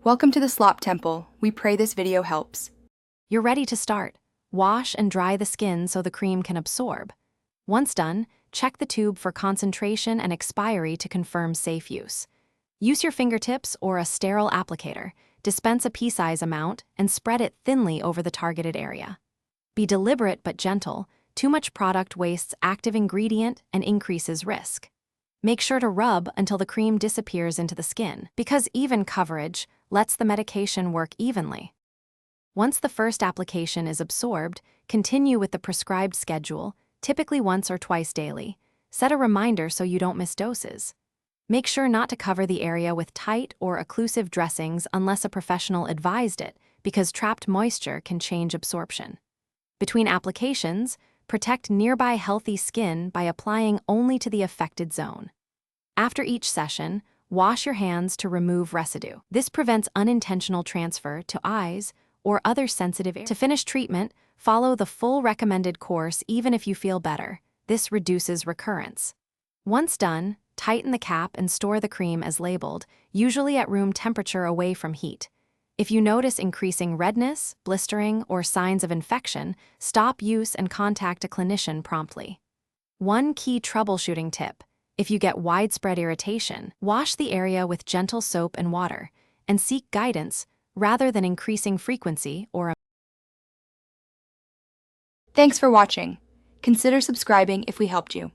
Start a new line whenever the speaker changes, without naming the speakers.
Welcome to the Slop Temple. We pray this video helps.
You're ready to start. Wash and dry the skin so the cream can absorb. Once done, check the tube for concentration and expiry to confirm safe use. Use your fingertips or a sterile applicator, dispense a pea-size amount, and spread it thinly over the targeted area. Be deliberate but gentle. Too much product wastes active ingredient and increases risk. Make sure to rub until the cream disappears into the skin, because even coverage lets the medication work evenly. Once the first application is absorbed, continue with the prescribed schedule, typically once or twice daily. Set a reminder so you don't miss doses. Make sure not to cover the area with tight or occlusive dressings unless a professional advised it, because trapped moisture can change absorption. Between applications, protect nearby healthy skin by applying only to the affected zone. After each session, wash your hands to remove residue. This prevents unintentional transfer to eyes or other sensitive areas. To finish treatment, follow the full recommended course even if you feel better. This reduces recurrence. Once done, tighten the cap and store the cream as labeled, usually at room temperature away from heat. If you notice increasing redness, blistering, or signs of infection, stop use and contact a clinician promptly. One key troubleshooting tip: if you get widespread irritation, wash the area with gentle soap and water, and seek guidance rather than increasing frequency or.
Thanks for watching. Consider subscribing if we helped you.